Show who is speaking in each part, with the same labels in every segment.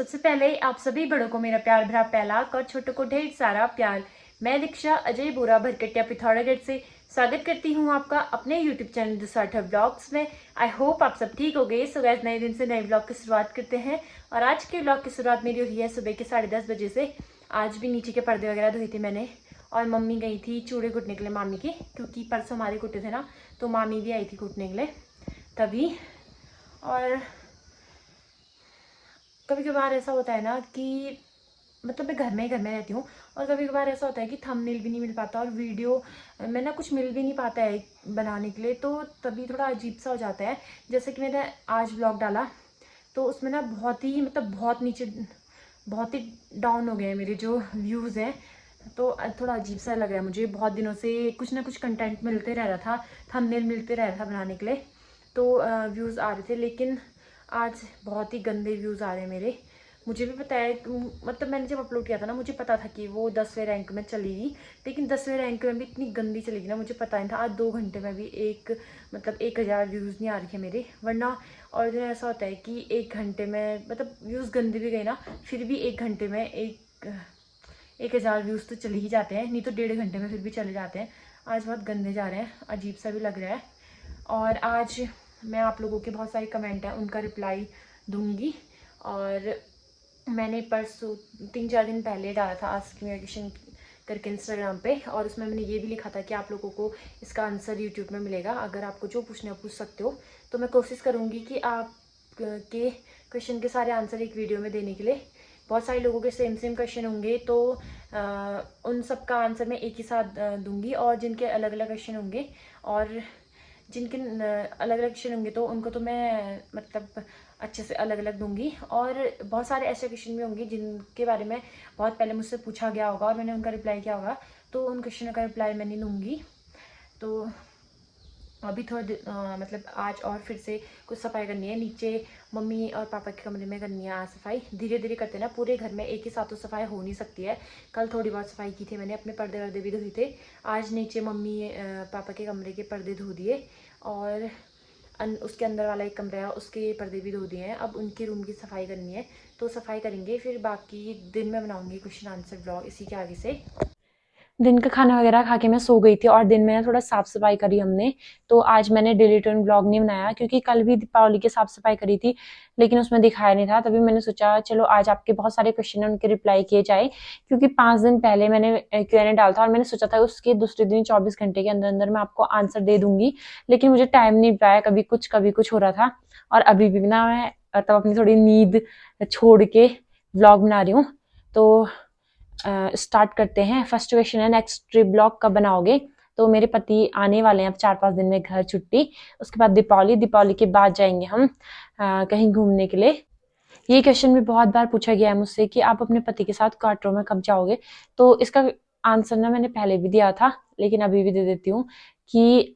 Speaker 1: सबसे पहले आप सभी बड़ों को मेरा प्यार भरा पहलाक और छोटों को ढेर सारा प्यार। मैं दीक्षा अजय बोरा भरकटिया पिथौरागढ़ से स्वागत करती हूँ आपका अपने YouTube चैनल द स्वार्थव ब्लॉग्स में। आई होप आप सब ठीक हो गए। सो गाइस, नए दिन से नए ब्लॉग की शुरुआत करते हैं और आज के ब्लॉग की शुरुआत मेरी हुई है सुबह के 10:30 बजे से। आज भी नीचे के पर्दे वगैरह धोए थे मैंने और मम्मी गई थी चूड़े कुटने के लिए मामी के, क्योंकि परसों हमारे कुटे थे ना, तो मामी भी आई थी कुटने के लिए तभी। और कभी कभार ऐसा होता है ना कि मतलब मैं घर में रहती हूँ और कभी कभार ऐसा होता है कि थंबनेल भी नहीं मिल पाता और वीडियो में ना कुछ मिल भी नहीं पाता है बनाने के लिए, तो तभी थोड़ा अजीब सा हो जाता है। जैसे कि मैंने आज ब्लॉग डाला तो उसमें ना बहुत ही बहुत नीचे, बहुत ही डाउन हो गए हैं मेरे जो व्यूज़ हैं। तो थोड़ा अजीब सा लग रहा है मुझे। बहुत दिनों से कुछ ना कुछ कंटेंट मिलते रह रहा था, थंबनेल मिलते रह रहा था बनाने के लिए, तो व्यूज़ आ रहे थे। लेकिन आज बहुत ही गंदे व्यूज़ आ रहे हैं मेरे। मुझे भी पता है, मतलब मैंने जब अपलोड किया था ना, मुझे पता था कि वो 10वें रैंक में चलेगी, लेकिन 10वें रैंक में भी इतनी गंदी चलेगी ना, मुझे पता नहीं था। आज 2 घंटे में भी 1000 व्यूज़ नहीं आ रहे थे मेरे, वरना और जो ऐसा होता है कि 1 घंटे में मतलब व्यूज़ गंदे भी गए ना, फिर भी 1 घंटे में 1000 व्यूज़ तो चले ही जाते हैं, नहीं तो 1.5 घंटे में फिर भी चले जाते हैं। आज बहुत गंदे जा रहे हैं, अजीब सा भी लग रहा है। और आज मैं आप लोगों के बहुत सारे कमेंट हैं उनका रिप्लाई दूंगी। और मैंने परसों 3-4 दिन पहले डाला था आस्क मी अ क्वेश्चन करके इंस्टाग्राम पे, और उसमें मैंने ये भी लिखा था कि आप लोगों को इसका आंसर यूट्यूब में मिलेगा, अगर आपको जो पूछना है पूछ सकते हो। तो मैं कोशिश करूँगी कि आप के क्वेश्चन के सारे आंसर एक वीडियो में देने के लिए। बहुत सारे लोगों के सेम क्वेश्चन होंगे, तो उन सब का आंसर मैं एक ही साथ दूंगी, और जिनके अलग अलग क्वेश्चन होंगे और जिनके अलग अलग क्वेश्चन होंगे तो उनको तो मैं मतलब अच्छे से अलग अलग दूंगी। और बहुत सारे ऐसे क्वेश्चन भी होंगे जिनके बारे में बहुत पहले मुझसे पूछा गया होगा और मैंने उनका रिप्लाई किया होगा, तो उन क्वेश्चनों का रिप्लाई मैं नहीं दूंगी। तो अभी मतलब आज और फिर से कुछ सफाई करनी है। नीचे मम्मी और पापा के कमरे में करनी है आज सफाई। धीरे धीरे करते हैं ना, पूरे घर में एक ही साथ तो सफाई हो नहीं सकती है। कल थोड़ी बहुत सफाई की थी मैंने, अपने पर्दे वर्दे भी धोए थे। आज नीचे मम्मी पापा के कमरे के पर्दे धो दिए, और उसके अंदर वाला एक कमरा है उसके पर्दे भी धो दिए हैं। अब उनके रूम की सफाई करनी है, तो सफाई करेंगे, फिर बाकी दिन में बनाऊंगी क्वेश्चन आंसर ब्लॉग इसी के आगे से। दिन का खाना वगैरह खा के मैं सो गई थी और दिन में थोड़ा साफ सफाई करी हमने। तो आज मैंने डेली रिटर्न ब्लॉग नहीं बनाया, क्योंकि कल भी दीपावली की साफ सफाई करी थी लेकिन उसमें दिखाया नहीं था। तभी मैंने सोचा चलो आज आपके बहुत सारे क्वेश्चन हैं उनके रिप्लाई किए जाए, क्योंकि 5 दिन पहले मैंने Q&A डाला था और मैंने सोचा था उसके दूसरे दिन 24 घंटे के अंदर अंदर मैं आपको आंसर दे दूंगी, लेकिन मुझे टाइम नहीं पाया, कभी कुछ हो रहा था। और अभी भी ना मैं तब अपनी थोड़ी नींद छोड़ के ब्लॉग बना रही हूँ। तो स्टार्ट करते हैं। फर्स्ट क्वेश्चन है, नेक्स्ट ट्रिप ब्लॉग कब बनाओगे? तो मेरे पति आने वाले हैं अब 4-5 दिन में घर छुट्टी, उसके बाद दीपावली के बाद जाएंगे हम कहीं घूमने के लिए। ये क्वेश्चन भी बहुत बार पूछा गया है मुझसे कि आप अपने पति के साथ क्वार्टर में कब जाओगे। तो इसका आंसर ना मैंने पहले भी दिया था, लेकिन अभी भी दे देती हूँ कि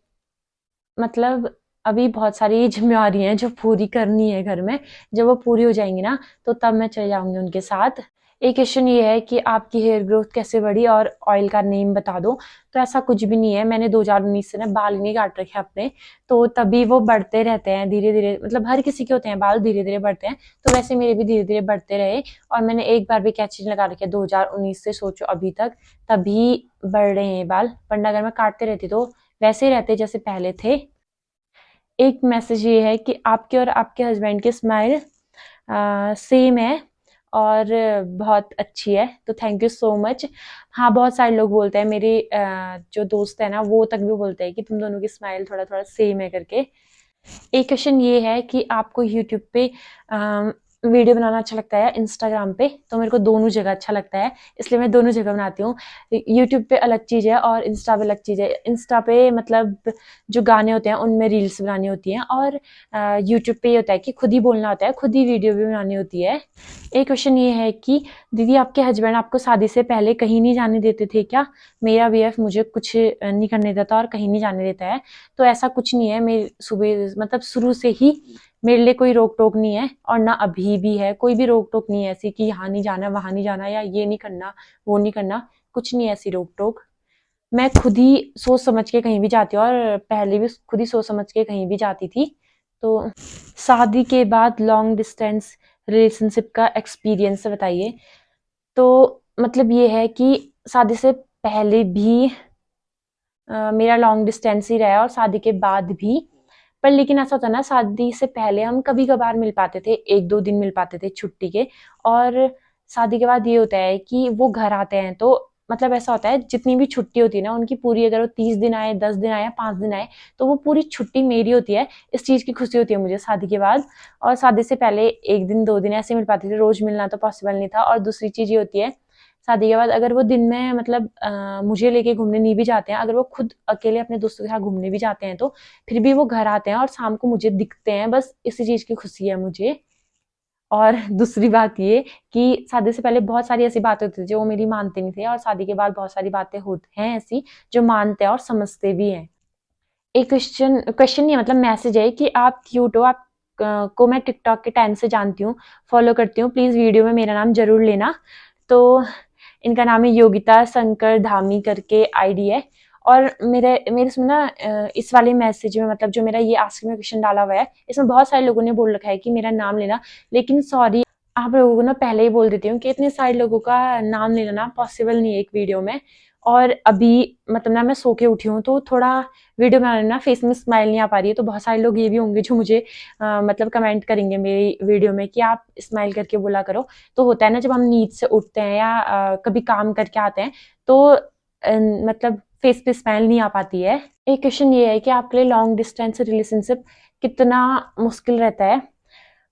Speaker 1: मतलब अभी बहुत सारी जिम्मेवारी हैं जो पूरी करनी है घर में। जब वो पूरी हो जाएंगी ना, तो तब मैं चले जाऊंगी उनके साथ। एक क्वेश्चन ये है कि आपकी हेयर ग्रोथ कैसे बढ़ी और ऑयल का नेम बता दो। तो ऐसा कुछ भी नहीं है, मैंने 2019 से ना बाल नहीं काट रखे अपने, तो तभी वो बढ़ते रहते हैं धीरे धीरे। मतलब हर किसी के होते हैं बाल, धीरे धीरे बढ़ते हैं, तो वैसे मेरे भी धीरे धीरे बढ़ते रहे। और मैंने एक बार भी कैची लगा रखे 2019 से सोचो अभी तक, तभी बढ़ रहे हैं बाल, वरना अगर मैं काटते रहती तो वैसे ही रहते जैसे पहले थे। एक मैसेज ये है कि आपके और आपके हस्बैंड की स्माइल सेम है और बहुत अच्छी है, तो थैंक यू सो मच। हाँ, बहुत सारे लोग बोलते हैं, मेरे जो दोस्त है ना वो तक भी बोलते हैं कि तुम दोनों की स्माइल थोड़ा थोड़ा सेम है करके। एक क्वेश्चन ये है कि आपको यूट्यूब पे वीडियो बनाना अच्छा लगता है इंस्टाग्राम पे? तो मेरे को दोनों जगह अच्छा लगता है, इसलिए मैं दोनों जगह बनाती हूँ। यूट्यूब पे अलग चीज़ है और इंस्टा पे अलग चीज़ है। इंस्टा पे मतलब जो गाने होते हैं उनमें रील्स बनानी होती हैं, और यूट्यूब पे ये होता है कि खुद ही बोलना होता है, खुद ही वीडियो भी बनानी होती है। एक क्वेश्चन ये है कि दीदी आपके हस्बैंड आपको शादी से पहले कहीं नहीं जाने देते थे क्या? मेरा BF मुझे कुछ नहीं करने देता और कहीं नहीं जाने देता है। तो ऐसा कुछ नहीं है, मेरे सुबह मतलब शुरू से ही मेरे लिए कोई रोक टोक नहीं है, और ना अभी भी है। कोई भी रोक टोक नहीं है ऐसी कि यहाँ नहीं जाना वहां नहीं जाना या ये नहीं करना वो नहीं करना, कुछ नहीं है ऐसी रोक टोक। मैं खुद ही सोच समझ के कहीं भी जाती हूँ, और पहले भी खुद ही सोच समझ के कहीं भी जाती थी। तो शादी के बाद लॉन्ग डिस्टेंस रिलेशनशिप का एक्सपीरियंस बताइए। तो मतलब ये है कि शादी से पहले भी मेरा लॉन्ग डिस्टेंस ही रहा है और शादी के बाद भी। पर लेकिन ऐसा होता है ना, शादी से पहले हम कभी कभार मिल पाते थे, 1-2 दिन मिल पाते थे छुट्टी के। और शादी के बाद ये होता है कि वो घर आते हैं तो मतलब ऐसा होता है, जितनी भी छुट्टी होती है ना उनकी पूरी, अगर वो 30 दिन आए, 10 दिन आए, 5 दिन आए, तो वो पूरी छुट्टी मेरी होती है। इस चीज की खुशी होती है मुझे शादी के बाद। और शादी से पहले 1 दिन 2 दिन ऐसे मिल पाते थे, रोज मिलना तो पॉसिबल नहीं था। और दूसरी चीज ये होती है, शादी के बाद अगर वो दिन में मतलब मुझे लेके घूमने नहीं भी जाते हैं, अगर वो खुद अकेले अपने दोस्तों के साथ घूमने भी जाते हैं, तो फिर भी वो घर आते हैं और शाम को मुझे दिखते हैं। बस इसी चीज की खुशी है मुझे। और दूसरी बात ये कि शादी से पहले बहुत सारी ऐसी बातें होती थी जो वो मेरी मानते नहीं थे, और शादी के बाद बहुत सारी बातें होती हैं ऐसी जो मानते हैं और समझते भी हैं। एक क्वेश्चन क्वेश्चन नहीं, मतलब मैसेज है कि आप क्यूट हो, आप को मैं टिकटॉक के टाइम से जानती हूँ, फॉलो करती हूँ, प्लीज वीडियो में मेरा नाम जरूर लेना। तो इनका नाम है योगिता शंकर धामी करके आईडी है। और मेरे मेरे इसमें ना इस वाले मैसेज में, मतलब जो मेरा ये आस्क में क्वेश्चन डाला हुआ है, इसमें बहुत सारे लोगों ने बोल रखा है कि मेरा नाम लेना। लेकिन सॉरी, आप लोगों को ना पहले ही बोल देती हूँ कि इतने सारे लोगों का नाम ले लेना पॉसिबल नहीं है एक वीडियो में। और अभी मतलब ना मैं सो के उठी हूँ तो थोड़ा वीडियो बनाने ना फेस में स्माइल नहीं आ पा रही है। तो बहुत सारे लोग ये भी होंगे जो मुझे मतलब कमेंट करेंगे मेरी वीडियो में कि आप स्माइल करके बोला करो। तो होता है ना, जब हम नींद से उठते हैं या कभी काम करके आते हैं, तो मतलब फेस पे स्माइल नहीं आ पाती है। एक क्वेश्चन ये है कि आपके लिए लॉन्ग डिस्टेंस रिलेशनशिप कितना मुश्किल रहता है।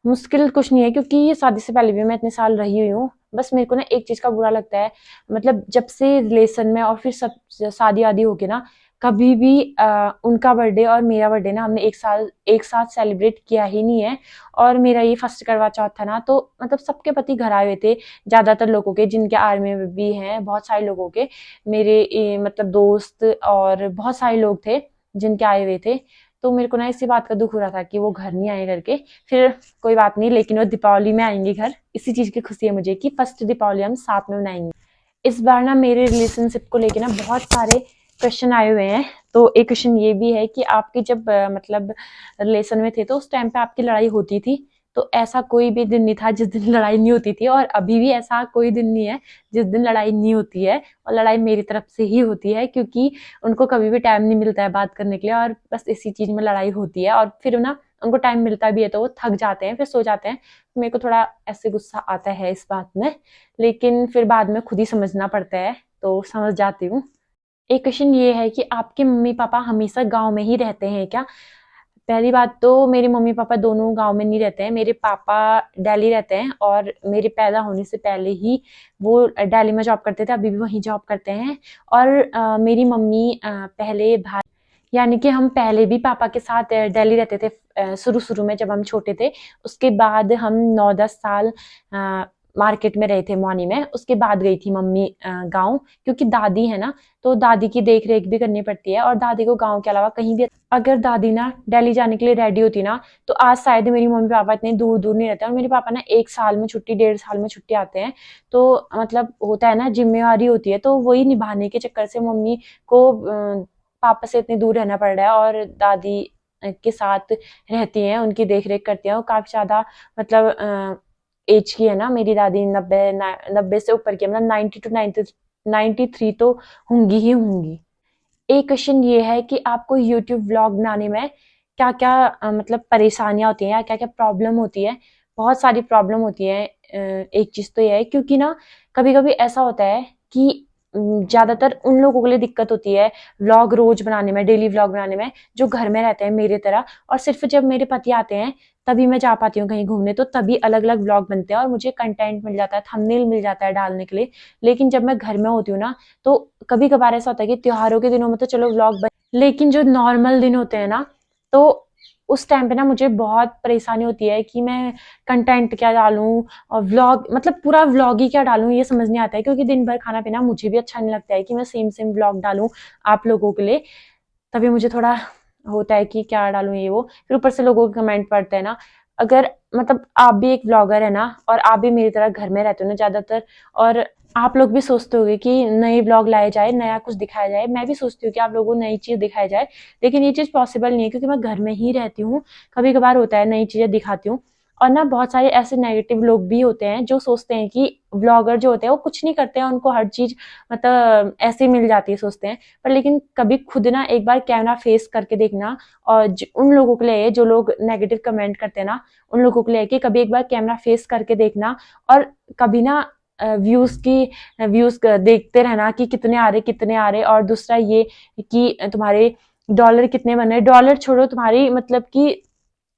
Speaker 1: मुश्किल कुछ नहीं है, क्योंकि शादी से पहले भी मैं इतने साल रही हुई हूँ। बस मेरे को ना एक चीज का बुरा लगता है, मतलब जब से रिलेशन में और फिर सब शादी आदि हो गई ना, कभी भी उनका बर्थडे और मेरा बर्थडे ना हमने एक साथ सेलिब्रेट किया ही नहीं है। और मेरा ये फर्स्ट करवा चौथ था ना, तो मतलब सबके पति घर आए हुए थे, ज्यादातर लोगों के, जिनके आर्मी में भी हैं, बहुत सारे लोगों के, मेरे मतलब दोस्त और बहुत सारे लोग थे जिनके आए हुए थे। तो मेरे को ना इसी बात का दुख हो रहा था कि वो घर नहीं आए करके। फिर कोई बात नहीं, लेकिन वो दीपावली में आएंगे घर, इसी चीज की खुशी है मुझे कि फर्स्ट दीपावली हम साथ में मनाएंगे। इस बार ना मेरे रिलेशनशिप को लेके ना बहुत सारे क्वेश्चन आए हुए हैं। तो एक क्वेश्चन ये भी है कि आपकी जब मतलब रिलेशन में थे तो उस टाइम पे आपकी लड़ाई होती थी। तो ऐसा कोई भी दिन नहीं था जिस दिन लड़ाई नहीं होती थी, और अभी भी ऐसा कोई दिन नहीं है जिस दिन लड़ाई नहीं होती है। और लड़ाई मेरी तरफ से ही होती है, क्योंकि उनको कभी भी टाइम नहीं मिलता है बात करने के लिए, और बस इसी चीज में लड़ाई होती है। और फिर ना उनको टाइम मिलता भी है तो वो थक जाते हैं, फिर सो जाते हैं। मेरे को थोड़ा ऐसे गुस्सा आता है इस बात में, लेकिन फिर बाद में खुद ही समझना पड़ता है, तो समझ जाती हूँ। एक क्वेश्चन ये है कि आपके मम्मी पापा हमेशा गांव में ही रहते हैं क्या। पहली बात तो मेरे मम्मी पापा दोनों गांव में नहीं रहते हैं। मेरे पापा दिल्ली रहते हैं, और मेरे पैदा होने से पहले ही वो दिल्ली में जॉब करते थे, अभी भी वहीं जॉब करते हैं। और मेरी मम्मी पहले भाई, यानी कि हम पहले भी पापा के साथ दिल्ली रहते थे शुरू शुरू में जब हम छोटे थे। उसके बाद हम 9-10 साल मार्केट में रहे थे मौनी में। उसके बाद गई थी मम्मी गांव, क्योंकि दादी है ना, तो दादी की देख रेख भी करनी पड़ती है। और दादी को गांव के अलावा कहीं भी, अगर दादी ना दिल्ली जाने के लिए रेडी होती ना, तो आज शायद मेरी मम्मी पापा इतने दूर दूर नहीं रहते। और मेरे पापा ना 1 साल में छुट्टी, 1.5 साल में छुट्टी आते हैं। तो मतलब होता है ना, जिम्मेवारी होती है, तो वही निभाने के चक्कर से मम्मी को पापा से इतनी दूर रहना पड़ रहा है। और दादी के साथ रहती हैं, उनकी देख रेख करती हैं। और काफी ज्यादा मतलब एज की है ना मेरी दादी, 90 से ऊपर की, मतलब 90 to 93 तो होंगी ही होंगी। एक क्वेश्चन ये है कि आपको यूट्यूब व्लॉग बनाने में क्या क्या मतलब परेशानियां होती हैं या क्या क्या प्रॉब्लम होती है। बहुत सारी प्रॉब्लम होती है। एक चीज तो ये है, क्योंकि ना कभी कभी ऐसा होता है कि ज्यादातर उन लोगों के लिए दिक्कत होती है व्लॉग रोज बनाने में, डेली व्लॉग बनाने में, जो घर में रहते हैं मेरी तरह। और सिर्फ जब मेरे पति आते हैं तभी मैं जा पाती हूँ कहीं घूमने, तो तभी अलग अलग व्लॉग बनते हैं और मुझे कंटेंट मिल जाता है, थंबनेल मिल जाता है डालने के लिए। लेकिन जब मैं घर में होती हूँ ना, तो कभी कभार ऐसा होता है कि त्योहारों के दिनों में तो चलो व्लॉग बन, लेकिन जो नॉर्मल दिन होते हैं ना, तो उस टाइम पे ना मुझे बहुत परेशानी होती है कि मैं कंटेंट क्या डालूं, और व्लॉग मतलब पूरा व्लॉग ही क्या डालूं, ये समझ नहीं आता है। क्योंकि दिन भर खाना पीना मुझे भी अच्छा नहीं लगता है कि मैं सेम सेम व्लॉग डालूं आप लोगों के लिए। तभी मुझे थोड़ा होता है कि क्या डालूं ये वो। फिर ऊपर से लोगों के कमेंट पढ़ते हैं ना, अगर मतलब आप भी एक व्लॉगर है ना, और आप भी मेरी तरह घर में रहते हो ना ज्यादातर, और आप लोग भी सोचते होगे कि नए व्लॉग लाए जाए, नया कुछ दिखाया जाए। मैं भी सोचती हूँ कि आप लोगों को नई चीज दिखाई जाए, लेकिन ये चीज पॉसिबल नहीं है क्योंकि मैं घर में ही रहती हूँ। कभी कभार होता है नई चीजें दिखाती हूँ। और ना बहुत सारे ऐसे नेगेटिव लोग भी होते हैं जो सोचते हैं कि व्लॉगर जो होते हैं वो कुछ नहीं करते हैं, उनको हर चीज मतलब ऐसे ही मिल जाती है सोचते हैं। पर लेकिन कभी खुद ना एक बार कैमरा फेस करके देखना, और उन लोगों के लिए जो लोग नेगेटिव कमेंट करते हैं ना, उन लोगों के लिए कि कभी एक बार कैमरा फेस करके देखना, और कभी ना व्यूज देखते रहना कि कितने आ रहे। और दूसरा ये कि तुम्हारे डॉलर कितने बन रहे, डॉलर छोड़ो, तुम्हारी मतलब कि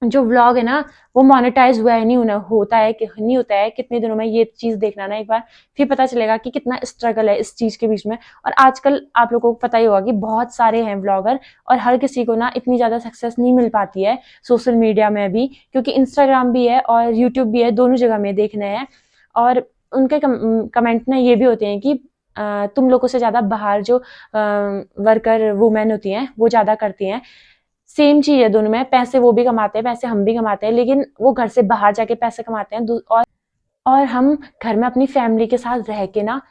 Speaker 1: जो व्लॉग है ना वो मोनेटाइज हुआ है नहीं होता है कि नहीं होता है कितने दिनों में, ये चीज देखना ना एक बार, फिर पता चलेगा कि कितना स्ट्रगल है इस चीज के बीच में। और आजकल आप लोगों को पता ही होगा कि बहुत सारे हैं व्लॉगर, और हर किसी को ना इतनी ज्यादा सक्सेस नहीं मिल पाती है सोशल मीडिया में भी, क्योंकि इंस्टाग्राम भी है और यूट्यूब भी है, दोनों जगह में देखने हैं। और उनके कमेंट ना ये भी होते हैं कि तुम लोगों से ज्यादा बाहर जो वर्कर वुमेन होती हैं वो ज्यादा करती हैं। सेम चीज है दोनों में, पैसे वो भी कमाते हैं, पैसे हम भी कमाते हैं, लेकिन वो घर से बाहर जाके पैसे कमाते हैं। और हम घर में अपनी फैमिली के साथ रह के ना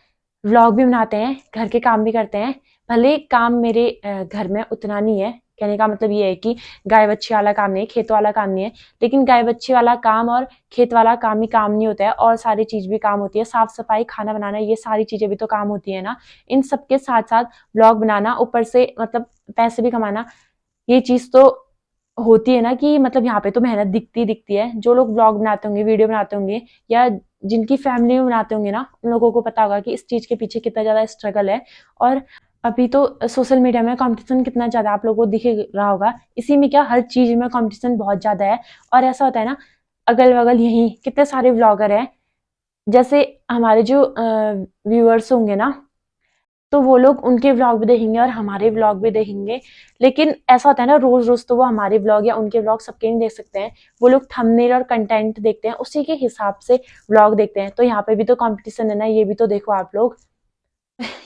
Speaker 1: व्लॉग भी बनाते हैं, घर के काम भी करते हैं। भले काम मेरे घर में उतना नहीं है, कहने का मतलब ये है कि गाय बच्चे वाला काम नहीं है, खेत वाला काम नहीं है, लेकिन गाय बच्चे वाला काम और खेत वाला काम ही काम नहीं होता है, और सारी चीज भी काम होती है, साफ सफाई, खाना बनाना, ये सारी चीजें भी तो काम होती है ना। इन सबके साथ साथ व्लॉग बनाना, ऊपर से मतलब पैसे भी कमाना, ये चीज तो होती है ना कि मतलब यहाँ पे तो मेहनत दिखती है। जो लोग ब्लॉग बनाते होंगे, वीडियो बनाते होंगे, या जिनकी फैमिली में बनाते होंगे ना, उन लोगों को पता होगा कि इस चीज के पीछे कितना ज्यादा स्ट्रगल है। और अभी तो सोशल मीडिया में कंपटीशन कितना ज्यादा आप लोगों को दिख रहा होगा, इसी में क्या हर चीज में कंपटीशन बहुत ज्यादा है। और ऐसा होता है ना, अगल बगल यही कितने सारे व्लॉगर हैं, जैसे हमारे जो व्यूअर्स होंगे ना, तो वो लोग उनके व्लॉग भी देखेंगे और हमारे व्लॉग भी देखेंगे। लेकिन ऐसा होता है ना, रोज रोज तो वो हमारे व्लॉग या उनके व्लॉग सबके नहीं देख सकते हैं, वो लोग थंबनेल और कंटेंट देखते हैं, उसी के हिसाब से व्लॉग देखते हैं। तो यहाँ पे भी तो कंपटीशन है ना, ये भी तो देखो आप लोग।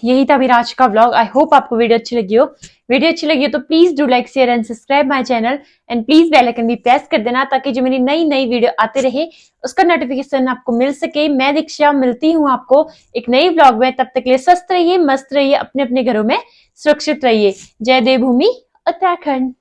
Speaker 1: यही था मेरा आज का व्लॉग। आई होप आपको वीडियो अच्छी लगी हो। वीडियो अच्छी लगी हो तो please do like, share and subscribe my channel, and please bell icon भी प्रेस कर देना, ताकि जो मेरी नई नई वीडियो आते रहे उसका नोटिफिकेशन आपको मिल सके। मैं दीक्षा मिलती हूँ आपको एक नई व्लॉग में, तब तक के लिए स्वस्थ रहिए, मस्त रहिए, अपने अपने घरों में सुरक्षित रहिए। जय देवभूमि उत्तराखंड।